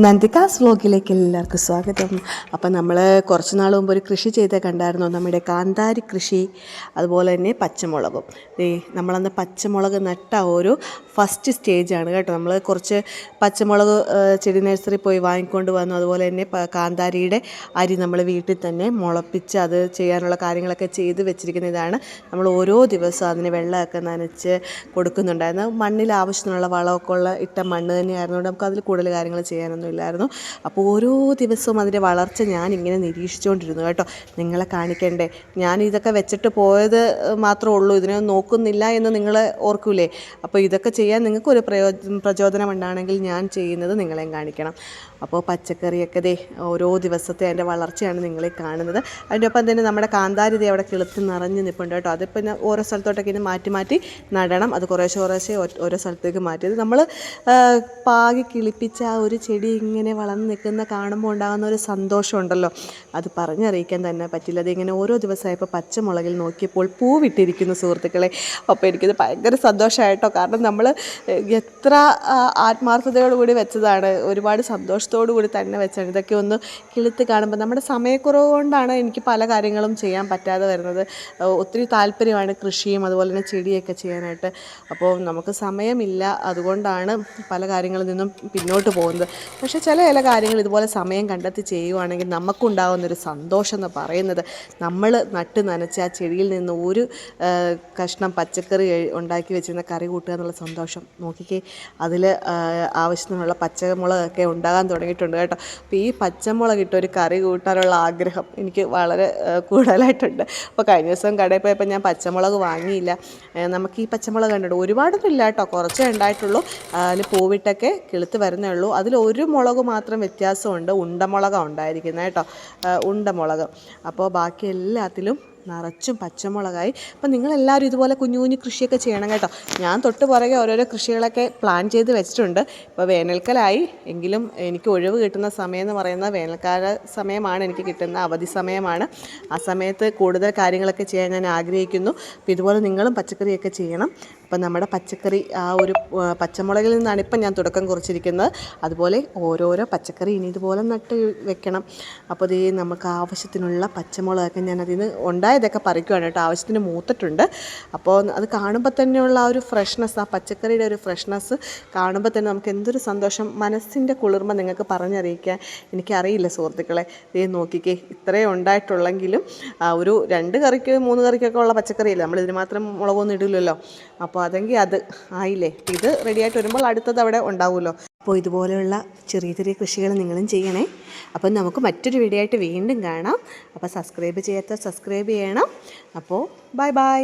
നന്ദികാസ് വ്ലോഗിലേക്ക് എല്ലാവർക്കും സ്വാഗതം. അപ്പം നമ്മൾ കുറച്ച് നാൾ മുമ്പ് ഒരു കൃഷി ചെയ്ത് കണ്ടായിരുന്നു, നമ്മുടെ കാന്താരി കൃഷി, അതുപോലെ തന്നെ പച്ചമുളകും. നമ്മളന്ന് പച്ചമുളക് നട്ട ഒരു ഫസ്റ്റ് സ്റ്റേജാണ് കേട്ടോ. നമ്മൾ കുറച്ച് പച്ചമുളക് ചെടി നഴ്സറി പോയി വാങ്ങിക്കൊണ്ട് വന്നു. അതുപോലെ തന്നെ കാന്താരിയുടെ അരി നമ്മൾ വീട്ടിൽ തന്നെ മുളപ്പിച്ച് അത് ചെയ്യാനുള്ള കാര്യങ്ങളൊക്കെ ചെയ്ത് വെച്ചിരിക്കുന്ന ഇതാണ്. നമ്മൾ ഓരോ ദിവസവും അതിന് വെള്ളമൊക്കെ നനച്ച് കൊടുക്കുന്നുണ്ടായിരുന്നു. മണ്ണിൽ ആവശ്യത്തിനുള്ള വളമൊക്കെ ഉള്ള ഇട്ട മണ്ണ് തന്നെയായിരുന്നു. നമുക്ക് അതിൽ കൂടുതൽ കാര്യങ്ങൾ ചെയ്യാനൊന്നും ഇല്ലായിരുന്നു. അപ്പോൾ ഓരോ ദിവസവും അതിൻ്റെ വളർച്ച ഞാനിങ്ങനെ നിരീക്ഷിച്ചുകൊണ്ടിരുന്നു കേട്ടോ. നിങ്ങളെ കാണിക്കണ്ടേ, ഞാൻ ഇതൊക്കെ വെച്ചിട്ട് പോയത് മാത്രമേ ഉള്ളൂ, ഇതിനെ നോക്കുന്നില്ല എന്ന് നിങ്ങൾ ഓർക്കൂലേ. അപ്പോൾ ഇതൊക്കെ ചെയ്യാൻ നിങ്ങൾക്കൊരു പ്രചോദനം ഉണ്ടാണെങ്കിൽ ഞാൻ ചെയ്യുന്നത് നിങ്ങളെയും കാണിക്കണം. അപ്പോൾ പച്ചക്കറിയൊക്കെ ഓരോ ദിവസത്തെ അതിൻ്റെ വളർച്ചയാണ് നിങ്ങളെ കാണുന്നത്. അതിൻ്റെ ഒപ്പം തന്നെ നമ്മുടെ കാന്താരി അവിടെ കിളുത്ത് നിറഞ്ഞ് നിൽപ്പുണ്ട് കേട്ടോ. അതിപ്പോൾ ഓരോ സ്ഥലത്തോട്ടൊക്കെ ഇനി മാറ്റി മാറ്റി നടണം. അത് കുറേശ്ശെ ഓരോ സ്ഥലത്തേക്ക് മാറ്റിയത് നമ്മൾ പാകി കിളിപ്പിച്ച ആ ഒരു ചെടി ഇങ്ങനെ വളർന്ന് നിൽക്കുന്ന കാണുമ്പോൾ ഉണ്ടാകുന്ന ഒരു സന്തോഷമുണ്ടല്ലോ, അത് പറഞ്ഞറിയിക്കാൻ തന്നെ പറ്റില്ല. അതിങ്ങനെ ഓരോ ദിവസമായപ്പോൾ പച്ചമുളകിൽ നോക്കിയപ്പോൾ പൂവിട്ടിരിക്കുന്നു സുഹൃത്തുക്കളെ. അപ്പോൾ എനിക്കിത് ഭയങ്കര സന്തോഷമായിട്ടോ. കാരണം നമ്മൾ എത്ര ആത്മാർത്ഥതയോടുകൂടി വെച്ചതാണ്, ഒരുപാട് സന്തോഷത്തോടു കൂടി തന്നെ വെച്ചാണ്. ഇതൊക്കെ ഒന്ന് കിളുത്ത് കാണുമ്പോൾ നമ്മുടെ സമയക്കുറവ് കൊണ്ടാണ് എനിക്ക് പല കാര്യങ്ങളും ചെയ്യാൻ പറ്റാതെ വരുന്നത്. ഒത്തിരി താല്പര്യമാണ് കൃഷിയും അതുപോലെ തന്നെ ചെടിയൊക്കെ ചെയ്യാനായിട്ട്. അപ്പോൾ നമുക്ക് സമയമില്ല, അതുകൊണ്ടാണ് പല കാര്യങ്ങളിൽ നിന്നും പിന്നോട്ട് പോകുന്നത്. പക്ഷേ ചില കാര്യങ്ങൾ ഇതുപോലെ സമയം കണ്ടെത്തി ചെയ്യുവാണെങ്കിൽ നമുക്കുണ്ടാകുന്നൊരു സന്തോഷം എന്ന് പറയുന്നത്, നമ്മൾ നട്ട് നനച്ച ആ ചെടിയിൽ നിന്ന് ഒരു കഷ്ണം പച്ചക്കറി ഉണ്ടാക്കി വെച്ചിരുന്ന കറി കൂട്ടുക എന്നുള്ള സന്തോഷം നോക്കിക്കേ. അതിൽ ആവശ്യത്തിനുള്ള പച്ചമുളകൊക്കെ ഉണ്ടാകാൻ തുടങ്ങിയിട്ടുണ്ട് കേട്ടോ. അപ്പോൾ ഈ പച്ചമുളക് ഇട്ടൊരു കറി കൂട്ടാനുള്ള ആഗ്രഹം എനിക്ക് വളരെ കൂടുതലായിട്ടുണ്ട്. അപ്പോൾ കഴിഞ്ഞ ദിവസം കടയിൽ പോയപ്പോൾ ഞാൻ പച്ചമുളക് വാങ്ങിയില്ല. നമുക്ക് ഈ പച്ചമുളക് കണ്ടിട്ട് ഒരുപാടൊന്നും ഇല്ല കേട്ടോ, കുറച്ചേ ഉണ്ടായിട്ടുള്ളൂ. അതിൽ പൂവിട്ടൊക്കെ കിളുത്ത് വരുന്നേ ഉള്ളൂ. അതിലൊരു മുളക് മാത്രം വ്യത്യാസമുണ്ട്, ഉണ്ടമുളകാണ് ഉണ്ടായിരിക്കുന്നത് കേട്ടോ, ഉണ്ടമുളക്. അപ്പോൾ ബാക്കി എല്ലാത്തിലും നിറച്ചും പച്ചമുളകായി. അപ്പം നിങ്ങളെല്ലാവരും ഇതുപോലെ കുഞ്ഞു കുഞ്ഞു കൃഷിയൊക്കെ ചെയ്യണം കേട്ടോ. ഞാൻ തൊട്ട് പുറകെ ഓരോരോ കൃഷികളൊക്കെ പ്ലാൻ ചെയ്ത് വെച്ചിട്ടുണ്ട്. ഇപ്പോൾ വേനൽക്കാലമായി എങ്കിലും എനിക്ക് ഒഴിവ് കിട്ടുന്ന സമയം എന്ന് പറയുന്നത് വേനൽക്കാല സമയമാണ്, എനിക്ക് കിട്ടുന്ന അവധി സമയമാണ്. ആ സമയത്ത് കൂടുതൽ കാര്യങ്ങളൊക്കെ ചെയ്യാൻ ഞാൻ ആഗ്രഹിക്കുന്നു. അപ്പോൾ ഇതുപോലെ നിങ്ങളും പച്ചക്കറിയൊക്കെ ചെയ്യണം. അപ്പം നമ്മുടെ പച്ചക്കറി ആ ഒരു പച്ചമുളകിൽ നിന്നാണ് ഇപ്പം ഞാൻ തുടക്കം കുറിച്ചിരിക്കുന്നത്. അതുപോലെ ഓരോരോ പച്ചക്കറി ഇനി ഇതുപോലെ നട്ട് വെക്കണം. അപ്പോൾ നമുക്ക് ആവശ്യത്തിനുള്ള പച്ചമുളകൊക്കെ ഞാൻ അതിൽ നിന്ന് ഉണ്ടായതൊക്കെ പറിക്കുകയാണ് കേട്ടോ. ആവശ്യത്തിന് മൂത്തിട്ടുണ്ട്. അപ്പോൾ അത് കാണുമ്പോൾ തന്നെയുള്ള ആ ഒരു ഫ്രഷ്നെസ്, ആ പച്ചക്കറിയുടെ ഒരു ഫ്രഷ്നെസ് കാണുമ്പോൾ തന്നെ നമുക്ക് എന്തൊരു സന്തോഷം, മനസ്സിൻ്റെ കുളിർമ നിങ്ങൾക്ക് പറഞ്ഞറിയിക്കാൻ എനിക്കറിയില്ല സുഹൃത്തുക്കളെ. നോക്കിക്കേ, ഇത്രയും ഉണ്ടായിട്ടുള്ളെങ്കിലും ഒരു 2 കറിക്ക് 3 കറിക്കൊക്കെ ഉള്ള പച്ചക്കറിയില്ല, നമ്മൾ ഇതിന് മാത്രം മുളകൊന്നും ഇടില്ലല്ലോ. അപ്പോൾ അതെങ്കിൽ അത് ആയില്ലേ. ഇത് റെഡിയായിട്ട് വരുമ്പോൾ അടുത്തത് അവിടെ ഉണ്ടാവുമല്ലോ. അപ്പോൾ ഇതുപോലെയുള്ള ചെറിയ ചെറിയ കൃഷികൾ നിങ്ങളും ചെയ്യണേ. അപ്പം നമുക്ക് മറ്റൊരു വീഡിയോ ആയിട്ട് വീണ്ടും കാണാം. അപ്പോൾ സബ്സ്ക്രൈബ് ചെയ്യാത്ത സബ്സ്ക്രൈബ് ചെയ്യണം. അപ്പോൾ ബൈ.